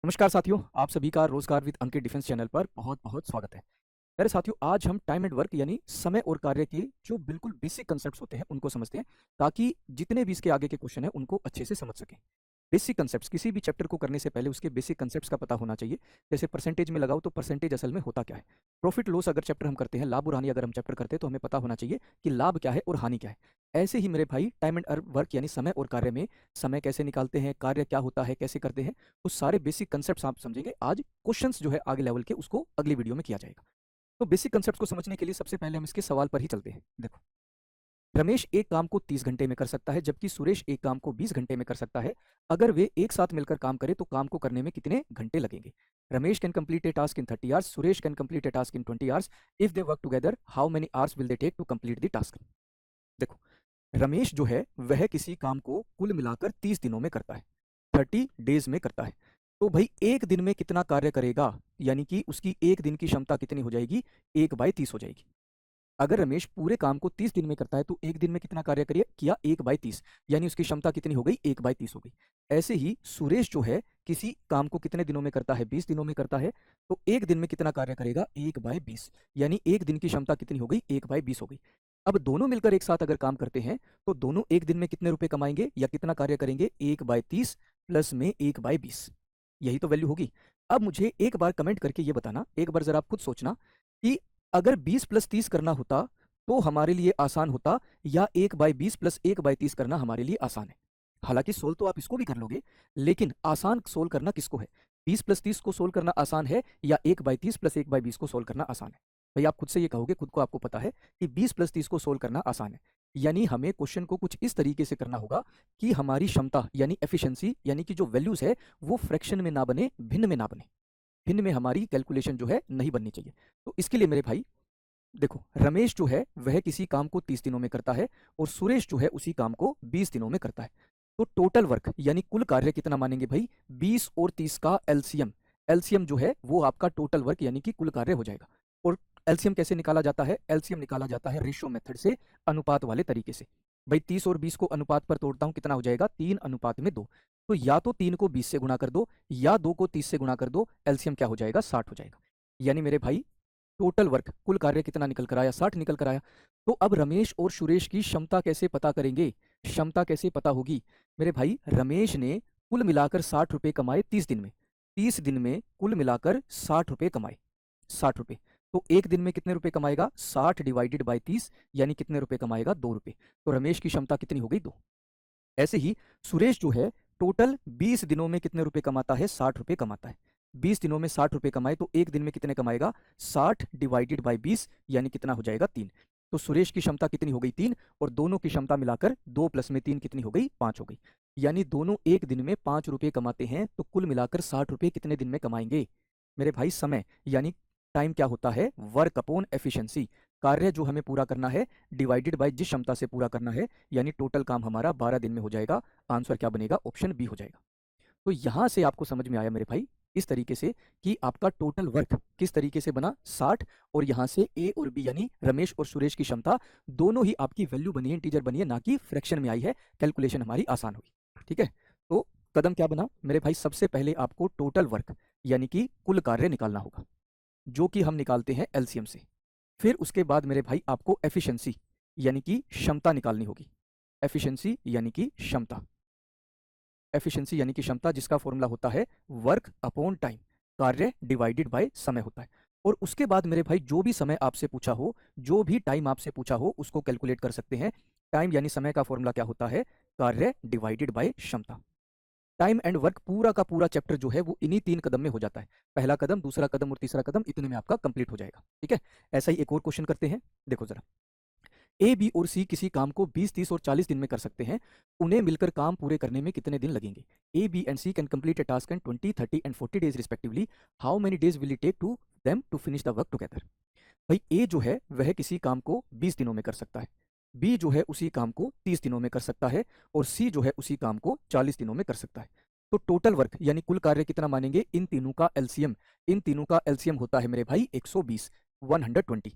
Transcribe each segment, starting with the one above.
नमस्कार साथियों, आप सभी का रोजगार विद अंकित डिफेंस चैनल पर बहुत बहुत स्वागत है। प्यारे साथियों, आज हम टाइम एंड वर्क यानी समय और कार्य के जो बिल्कुल बेसिक कंसेप्ट्स होते हैं उनको समझते हैं, ताकि जितने भी इसके आगे के क्वेश्चन हैं उनको अच्छे से समझ सकें। बेसिक कंसेप्ट्स, किसी भी चैप्टर को करने से पहले उसके बेसिक कंसेप्ट्स का पता होना चाहिए। जैसे परसेंटेज में लगाओ तो परसेंटेज असल में होता क्या है। प्रॉफिट लॉस अगर चैप्टर हम करते हैं, लाभ और हानि अगर हम चैप्टर करते हैं, तो हमें पता होना चाहिए कि लाभ क्या है और हानि क्या है। ऐसे ही मेरे भाई, टाइम एंड वर्क यानी समय और कार्य में समय कैसे निकालते हैं, कार्य क्या होता है, कैसे करते हैं, उस सारे बेसिक कंसेप्ट्स आप समझेंगे। आज क्वेश्चंस जो है आगे लेवल के, उसको अगली वीडियो में किया जाएगा। तो बेसिक कंसेप्ट को समझने के लिए सबसे पहले हम इसके सवाल पर ही चलते हैं। देखो, रमेश एक काम को 30 घंटे में कर सकता है, जबकि सुरेश एक काम को 20 घंटे में कर सकता है। अगर वे एक साथ मिलकर काम करें तो काम को करने में कितने घंटे लगेंगे? Ramesh can complete a task in 30 hours, Suresh can complete a task in 20 hours. If they work together, how many hours will they take to complete the task? देखो, रमेश जो है वह किसी काम को कुल मिलाकर 30 दिनों में करता है, 30 डेज में करता है। तो भाई एक दिन में कितना कार्य करेगा, यानी कि उसकी एक दिन की क्षमता कितनी हो जाएगी? 1/30 हो जाएगी। अगर रमेश पूरे काम को 30 दिन में करता है तो एक दिन में कितना कार्य करिए किया? 1/30, यानी उसकी क्षमता कितनी हो गई? 1/30 हो गई। ऐसे ही सुरेश जो है किसी काम को कितने दिनों में करता है? 20 दिनों में करता है। तो एक दिन में कितना कार्य करेगा? 1/20, यानी एक दिन की क्षमता कितनी हो गई? 1/20 हो गई। अब दोनों मिलकर एक साथ अगर काम करते हैं तो दोनों एक दिन में कितने रुपए कमाएंगे या कितना कार्य करेंगे? 1/30 प्लस में 1/20, यही तो वैल्यू होगी। अब मुझे एक बार कमेंट करके ये बताना, एक बार जरा आप खुद सोचना कि अगर 20 प्लस 30 करना होता तो हमारे लिए आसान होता, या 1/20 प्लस 1/30 करना हमारे लिए आसान है? हालांकि सोल्व तो आप इसको भी कर लोगे, लेकिन आसान सोल्व करना किसको है? 20 प्लस 30 को सोल्व करना आसान है, या 1/30 प्लस 1/20 को सोल्व करना आसान है? भाई आप खुद से ये कहोगे, खुद को आपको पता है कि 20 प्लस 30 को सोल्व करना आसान है। यानी हमें क्वेश्चन को कुछ इस तरीके से करना होगा कि हमारी क्षमता यानी एफिशिएंसी, यानी कि जो वैल्यूज है वो फ्रैक्शन में ना बने, भिन्न में ना बने। भिन्न में हमारी कैलकुलेशन जो है नहीं बननी चाहिए। तो इसके लिए मेरे भाई देखो, रमेश जो है वह किसी काम को 30 दिनों में करता है और सुरेश जो है उसी काम को 20 दिनों में करता है। तो टोटल वर्क यानी कुल कार्य कितना मानेंगे भाई? 20 और 30 का एलसीएम। एलसीएम जो है वो आपका टोटल वर्क यानी कि कुल कार्य हो जाएगा। और एलसीएम कैसे निकाला जाता है? एलसीएम निकाला जाता है रेशियो मेथड से, अनुपात वाले तरीके से। भाई 30 और 20 को अनुपात पर तोड़ता हूं, कितना हो जाएगा? 3:2। तो या तो 3 को 20 से गुणा कर दो, या 2 को 30 से गुणा कर दो, एलसीएम क्या हो जाएगा? 60 हो जाएगा। यानी मेरे भाई टोटल वर्क, कुल कार्य कितना निकल कर आया? 60 निकल कर आया। तो अब रमेश और सुरेश की क्षमता कैसे पता करेंगे? क्षमता कैसे पता होगी? मेरे भाई, रमेश ने कुल मिलाकर 60 रुपए कमाए 30 दिन में। 30 दिन में कुल मिलाकर 60 रुपए कमाए, 60 रुपए। तो एक दिन में कितने रुपए कमाएगा? 60 डिवाइडेड बाई 30, यानी कितने रुपए कमाएगा? 2 रुपए। तो रमेश की क्षमता कितनी हो गई? 2। ऐसे ही सुरेश जो है टोटल 20 दिनों में कितने रुपए कमाता है? 60 रुपए कमाता है। 20 दिनों में 60 रुपए कमाए तो एक दिन में कितने कमाएगा? 60 डिवाइडेड बाई 20, यानी कितना हो जाएगा? 3। तो सुरेश की क्षमता कितनी हो गई? 3। और दोनों की क्षमता मिलाकर 2 प्लस में 3 कितनी हो गई? 5 हो गई। यानी दोनों एक दिन में 5 रुपए कमाते हैं, तो कुल मिलाकर 60 रुपए कितने दिन में कमाएंगे? मेरे भाई, समय यानी टाइम क्या होता है? Work upon efficiency. कार्य जो हमें पूरा करना है डिवाइडेड बाय जिस क्षमता से पूरा करना है, यानी टोटल काम हमारा 12 दिन में हो जाएगा। आंसर क्या बनेगा? ऑप्शन बी हो जाएगा। तो यहां से आपको समझ में आया मेरे भाई, इस तरीके से कि आपका टोटल वर्क किस तरीके से बना? 60। और यहां से ए और बी यानी रमेश और सुरेश की क्षमता दोनों ही आपकी वैल्यू बनी है, इंटीजर बनी है, ना कि फ्रैक्शन में आई है। कैलकुलेशन हमारी आसान होगी। ठीक है। तो कदम क्या बना मेरे भाई? सबसे पहले आपको टोटल वर्क यानी कि कुल कार्य निकालना होगा, जो कि हम निकालते हैं एलसीएम से। फिर उसके बाद मेरे भाई आपको एफिशिएंसी यानी कि क्षमता निकालनी होगी। एफिशिएंसी यानी कि क्षमता, एफिशिएंसी यानी कि क्षमता, जिसका फॉर्मूला होता है वर्क अपॉन टाइम, कार्य डिवाइडेड बाय समय होता है। और उसके बाद मेरे भाई जो भी समय आपसे पूछा हो, जो भी टाइम आपसे पूछा हो, उसको कैलकुलेट कर सकते हैं। टाइम यानी समय का फॉर्मूला क्या होता है? कार्य डिवाइडेड बाय क्षमता। टाइम एंड वर्क पूरा का पूरा चैप्टर जो है वो इन्हीं 3 कदम में हो जाता है। पहला कदम, दूसरा कदम और तीसरा कदम, इतने में आपका कंप्लीट हो जाएगा। ठीक है। ऐसा ही एक और क्वेश्चन करते हैं। देखो जरा, ए, बी और सी किसी काम को 20, 30 और 40 दिन में कर सकते हैं। उन्हें मिलकर काम पूरे करने में कितने दिन लगेंगे? A, B and C can complete a task in 20, 30 and 40 days respectively. How many days will it take to them to finish the work together? भाई ए जो है वह किसी काम को 20 दिनों में कर सकता है, बी जो है उसी काम को 30 दिनों में कर सकता है, और सी जो है उसी काम को 40 दिनों में कर सकता है। तो टोटल वर्क यानी कुल कार्य कितना मानेंगे? इन तीनों का एलसीएम। इन तीनों का एलसीएम होता है मेरे भाई 120, 120।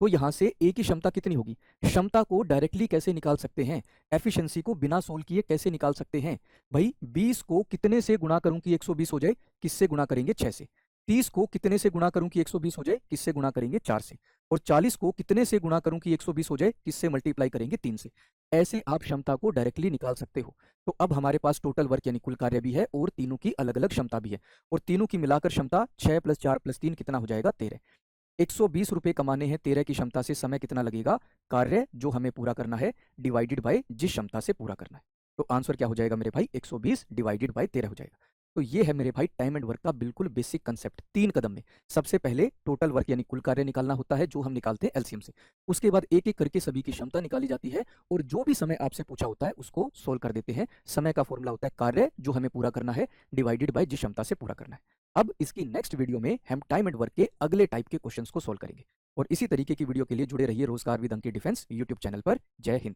तो यहाँ से ए की क्षमता कितनी होगी? क्षमता को डायरेक्टली कैसे निकाल सकते हैं? एफिशिएंसी को बिना सोल्व किए कैसे निकाल सकते हैं? भाई 20 को कितने से गुणा करूं कि 120 हो जाए? किससे गुणा करेंगे? 6 से। 30 को कितने से गुणा करूं कि 120 हो जाए? किससे गुणा करेंगे? 4 से। और 40 को कितने से गुणा करूं कि 120 हो जाए? किससे मल्टीप्लाई करेंगे? 3 से। ऐसे आप क्षमता को डायरेक्टली निकाल सकते हो। तो अब हमारे पास टोटल वर्क यानी कुल कार्य भी है और तीनों की अलग अलग क्षमता भी है, और तीनों की मिलाकर क्षमता 6 + 4 + 3 कितना हो जाएगा? 13। 120 रुपए कमाने हैं 13 की क्षमता से, समय कितना लगेगा? कार्य जो हमें पूरा करना है डिवाइडेड बाय जिस क्षमता से पूरा करना है। तो आंसर क्या हो जाएगा मेरे भाई? 120 डिवाइडेड बाय 13 हो जाएगा। तो ये है मेरे भाई टाइम एंड वर्क का बिल्कुल बेसिक कंसेप्ट 3 कदम में। सबसे पहले टोटल वर्क यानी कुल कार्य निकालना होता है, जो हम निकालते हैं एलसीएम से। उसके बाद एक एक करके सभी की क्षमता निकाली जाती है, और जो भी समय आपसे पूछा होता है उसको सोल्व कर देते हैं। समय का फॉर्मूला होता है कार्य जो हमें पूरा करना है डिवाइडेड बाय जिस क्षमता से पूरा करना है। अब इसकी नेक्स्ट वीडियो में हम टाइम एंड वर्क के अगले टाइप के क्वेश्चंस को सोल्व करेंगे। और इसी तरीके की वीडियो के लिए जुड़े रहिए रोजगार with Ankit defence YouTube channel पर। जय हिंद।